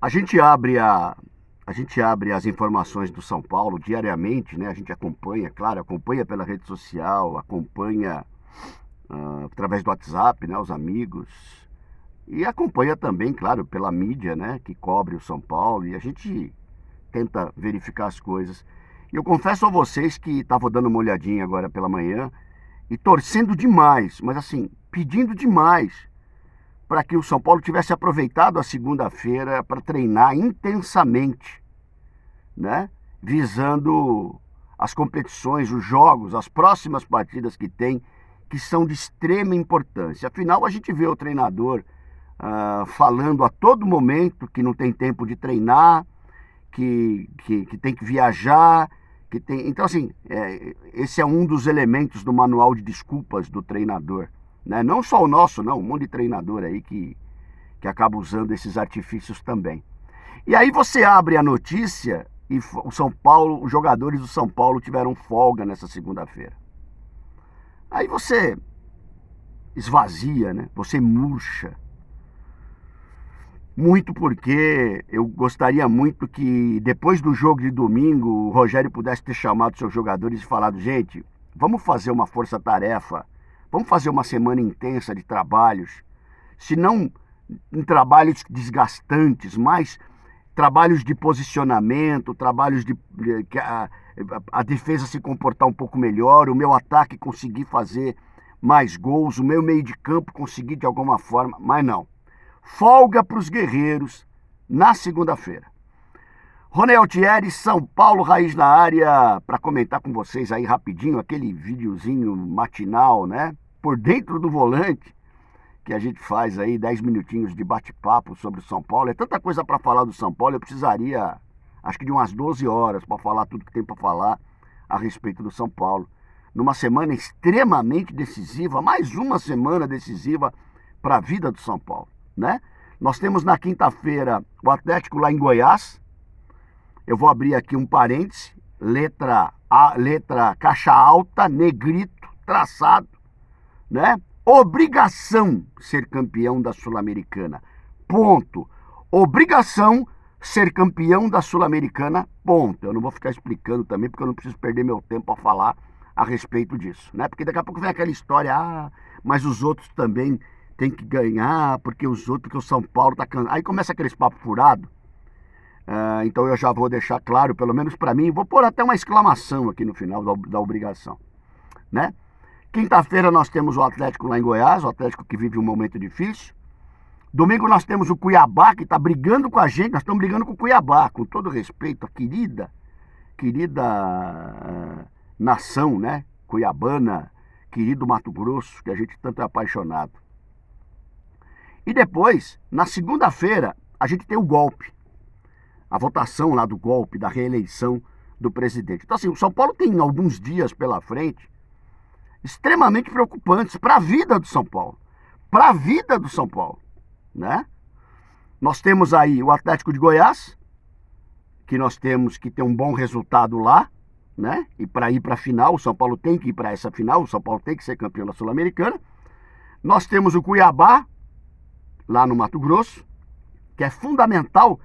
A gente abre a gente abre as informações do São Paulo diariamente, né? A gente acompanha, claro, acompanha pela rede social, acompanha através do WhatsApp, né? Os amigos. E acompanha também, claro, pela mídia, né? Que cobre o São Paulo. E a gente tenta verificar as coisas. E eu confesso a vocês que estava dando uma olhadinha agora pela manhã e torcendo demais, mas assim, pedindo demais para que o São Paulo tivesse aproveitado a segunda-feira para treinar intensamente, né? Visando as competições, os jogos, as próximas partidas que tem, que são de extrema importância. Afinal, a gente vê o treinador falando a todo momento que não tem tempo de treinar, que tem que viajar, que tem. Então, assim, esse é um dos elementos do manual de desculpas do treinador. Né? Não só o nosso, não, um monte de treinador aí que acaba usando esses artifícios também. E aí você abre a notícia e o São Paulo, os jogadores do São Paulo tiveram folga nessa segunda-feira. Aí você esvazia, né? Você murcha. Muito porque eu gostaria muito que depois do jogo de domingo o Rogério pudesse ter chamado seus jogadores e falado: gente, vamos fazer uma força-tarefa, vamos fazer uma semana intensa de trabalhos, se não em trabalhos desgastantes, mas trabalhos de posicionamento, trabalhos de que a defesa se comportar um pouco melhor, o meu ataque conseguir fazer mais gols, o meu meio de campo conseguir de alguma forma, mas não. Folga para os guerreiros na segunda-feira. Rony Altieri, São Paulo, Raiz na área, para comentar com vocês aí rapidinho aquele videozinho matinal, né? Por dentro do volante, que a gente faz aí 10 minutinhos de bate-papo sobre o São Paulo. É tanta coisa para falar do São Paulo, eu precisaria, acho que de umas 12 horas para falar tudo que tem para falar a respeito do São Paulo. Numa semana extremamente decisiva, mais uma semana decisiva para a vida do São Paulo. Né? Nós temos na quinta-feira o Atlético lá em Goiás. Eu vou abrir aqui um parêntese, letra caixa alta, negrito, traçado, né? Obrigação ser campeão da Sul-Americana. Ponto. Obrigação ser campeão da Sul-Americana. Ponto. Eu não vou ficar explicando também, porque eu não preciso perder meu tempo para falar a respeito disso, né? Porque daqui a pouco vem aquela história, mas os outros também tem que ganhar, porque o São Paulo tá cansado. Aí começa aqueles papo furado. Então eu já vou deixar claro, pelo menos para mim, vou pôr até uma exclamação aqui no final da obrigação, né? Quinta-feira nós temos o Atlético lá em Goiás, o Atlético que vive um momento difícil. Domingo nós temos o Cuiabá, que está brigando com a gente, nós estamos brigando com o Cuiabá, com todo respeito, a querida nação, né? Cuiabana, querido Mato Grosso, que a gente tanto é apaixonado. E depois, na segunda-feira, a gente tem o golpe. A votação lá do golpe, da reeleição do presidente. Então, assim, o São Paulo tem alguns dias pela frente extremamente preocupantes para a vida do São Paulo. Para a vida do São Paulo, né? Nós temos aí o Atlético de Goiás, que nós temos que ter um bom resultado lá, né? E para ir para a final, o São Paulo tem que ir para essa final, o São Paulo tem que ser campeão da Sul-Americana. Nós temos o Cuiabá, lá no Mato Grosso, que é fundamental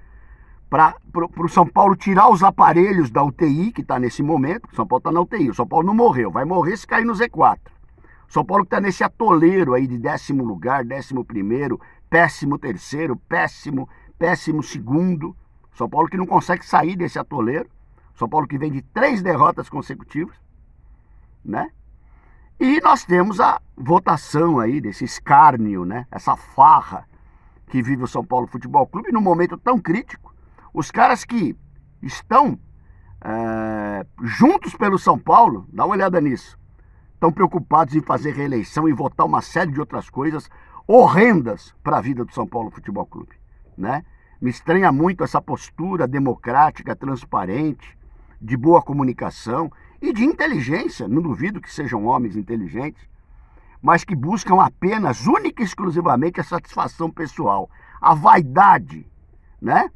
para o São Paulo tirar os aparelhos da UTI, que está nesse momento. O São Paulo está na UTI, o São Paulo não morreu, vai morrer se cair no Z4. O São Paulo que está nesse atoleiro aí de 10º lugar, 11º, péssimo terceiro, péssimo segundo. São Paulo que não consegue sair desse atoleiro. São Paulo que vem de 3 derrotas consecutivas, né? E nós temos a votação aí desse escárnio, né? Essa farra que vive o São Paulo Futebol Clube num momento tão crítico. Os caras que estão juntos pelo São Paulo, dá uma olhada nisso, estão preocupados em fazer reeleição e votar uma série de outras coisas horrendas para a vida do São Paulo Futebol Clube, né? Me estranha muito essa postura democrática, transparente, de boa comunicação e de inteligência, não duvido que sejam homens inteligentes, mas que buscam apenas, única e exclusivamente, a satisfação pessoal, a vaidade, né?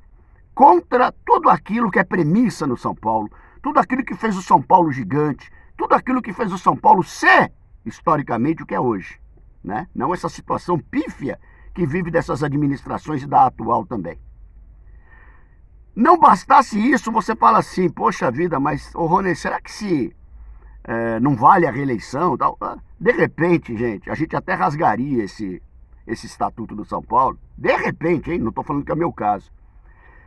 Contra tudo aquilo que é premissa no São Paulo, tudo aquilo que fez o São Paulo gigante, tudo aquilo que fez o São Paulo ser, historicamente, o que é hoje, né? Não essa situação pífia que vive dessas administrações e da atual também. Não bastasse isso, você fala assim, poxa vida, mas, ô Rony, será que se não vale a reeleição e tal? De repente, gente, a gente até rasgaria esse estatuto do São Paulo. De repente, hein? Não estou falando que é o meu caso.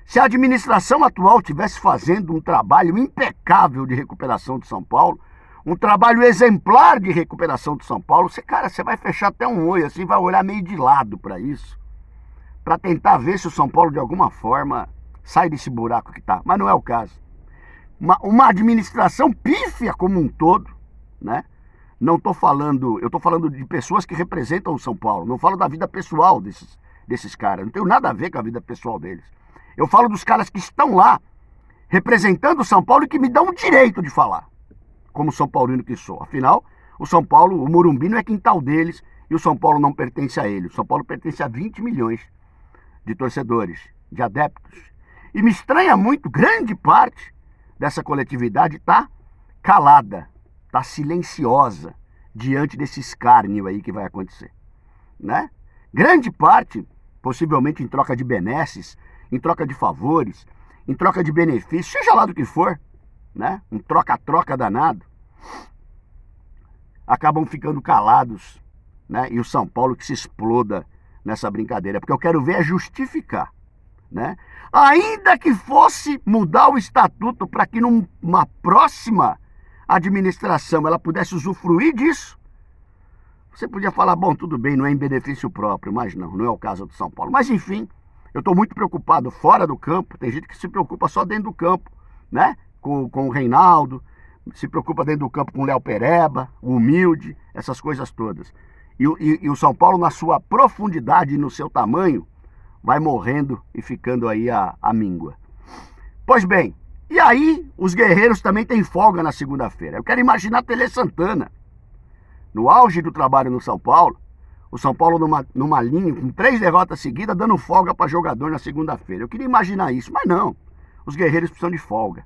Se a administração atual estivesse fazendo um trabalho impecável de recuperação de São Paulo, um trabalho exemplar de recuperação de São Paulo, você vai fechar até um olho assim, vai olhar meio de lado para isso, para tentar ver se o São Paulo de alguma forma sai desse buraco que está. Mas não é o caso. Uma administração pífia como um todo, né? Não estou falando, eu estou falando de pessoas que representam o São Paulo, não falo da vida pessoal desses caras, não tenho nada a ver com a vida pessoal deles. Eu falo dos caras que estão lá, representando o São Paulo e que me dão o direito de falar, como São Paulino que sou. Afinal, o São Paulo, o Morumbi não é quintal deles e o São Paulo não pertence a ele. O São Paulo pertence a 20 milhões de torcedores, de adeptos. E me estranha muito, grande parte dessa coletividade está calada, está silenciosa diante desse escárnio aí que vai acontecer, né? Grande parte, possivelmente em troca de benesses, em troca de favores, em troca de benefícios, seja lá do que for, né? Um troca-troca danado, acabam ficando calados, né? E o São Paulo que se exploda nessa brincadeira, porque eu quero ver é justificar, né? Ainda que fosse mudar o estatuto para que numa próxima administração ela pudesse usufruir disso, você podia falar, bom, tudo bem, não é em benefício próprio, mas não é o caso do São Paulo. Mas enfim, eu estou muito preocupado fora do campo, tem gente que se preocupa só dentro do campo, né? Com o Reinaldo, se preocupa dentro do campo com o Léo Pereba, o Humilde, essas coisas todas. E o São Paulo, na sua profundidade e no seu tamanho, vai morrendo e ficando aí a míngua. Pois bem, e aí os guerreiros também têm folga na segunda-feira. Eu quero imaginar Tele Santana, no auge do trabalho no São Paulo, o São Paulo numa linha, com 3 derrotas seguidas, dando folga para jogador na segunda-feira. Eu queria imaginar isso, mas não. Os guerreiros precisam de folga,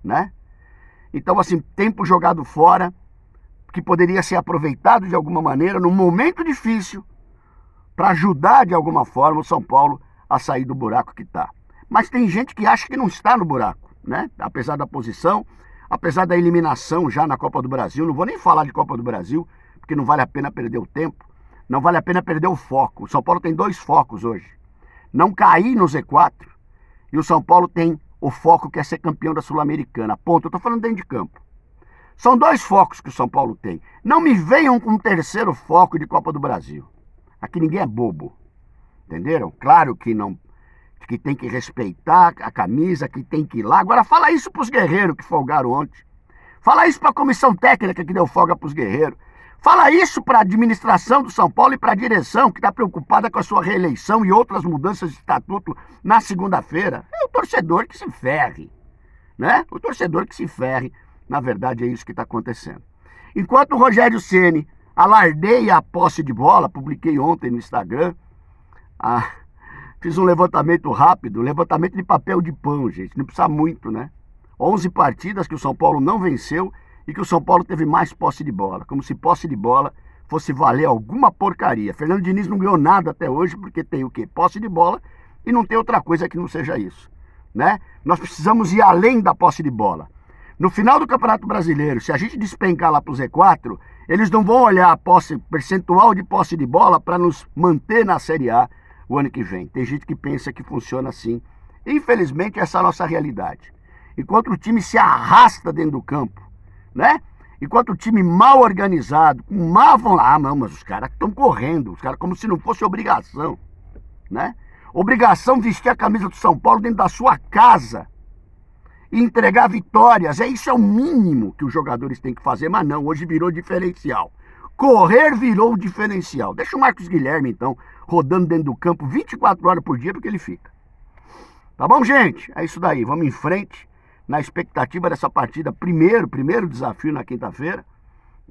né? Então, assim, tempo jogado fora, que poderia ser aproveitado de alguma maneira, num momento difícil, para ajudar de alguma forma o São Paulo a sair do buraco que está. Mas tem gente que acha que não está no buraco, né? Apesar da posição, apesar da eliminação já na Copa do Brasil. Não vou nem falar de Copa do Brasil, porque não vale a pena perder o tempo, não vale a pena perder o foco. O São Paulo tem 2 focos hoje. Não cair no Z4 e o São Paulo tem o foco que é ser campeão da Sul-Americana. Ponto. Eu estou falando dentro de campo. São 2 focos que o São Paulo tem. Não me venham com um terceiro foco de Copa do Brasil. Aqui ninguém é bobo. Entenderam? Claro que não, que tem que respeitar a camisa, que tem que ir lá. Agora fala isso para os guerreiros que folgaram ontem. Fala isso para a comissão técnica que deu folga para os guerreiros. Fala isso para a administração do São Paulo e para a direção que está preocupada com a sua reeleição e outras mudanças de estatuto na segunda-feira. É o torcedor que se ferre, né? O torcedor que se ferre. Na verdade é isso que está acontecendo. Enquanto o Rogério Ceni alardeia a posse de bola, publiquei ontem no Instagram, fiz um levantamento rápido, levantamento de papel de pão, gente, não precisa muito, né? 11 partidas que o São Paulo não venceu e que o São Paulo teve mais posse de bola, como se posse de bola fosse valer alguma porcaria. Fernando Diniz não ganhou nada até hoje porque tem o quê? Posse de bola e não tem outra coisa que não seja isso, né? Nós precisamos ir além da posse de bola. No final do Campeonato Brasileiro, se a gente despencar lá para o Z4, eles não vão olhar a percentual de posse de bola para nos manter na Série A o ano que vem. Tem gente que pensa que funciona assim. Infelizmente, essa é a nossa realidade. Enquanto o time se arrasta dentro do campo, né? Enquanto o time mal organizado, com má vontade, não, mas os caras estão correndo, os caras como se não fosse obrigação, né? Obrigação vestir a camisa do São Paulo dentro da sua casa e entregar vitórias. Isso é o mínimo que os jogadores têm que fazer, mas não, hoje virou diferencial. Correr virou diferencial. Deixa o Marcos Guilherme, então, rodando dentro do campo 24 horas por dia, porque ele fica. Tá bom, gente? É isso daí. Vamos em frente, na expectativa dessa partida. Primeiro desafio na quinta-feira,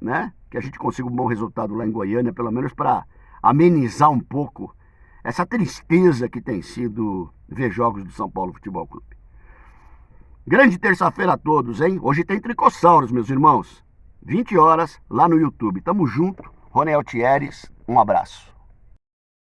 né? Que a gente consiga um bom resultado lá em Goiânia, pelo menos para amenizar um pouco essa tristeza que tem sido ver jogos do São Paulo Futebol Clube. Grande terça-feira a todos, hein? Hoje tem Tricossauros, meus irmãos. 20 horas lá no YouTube. Tamo junto. Rony Altieres, um abraço.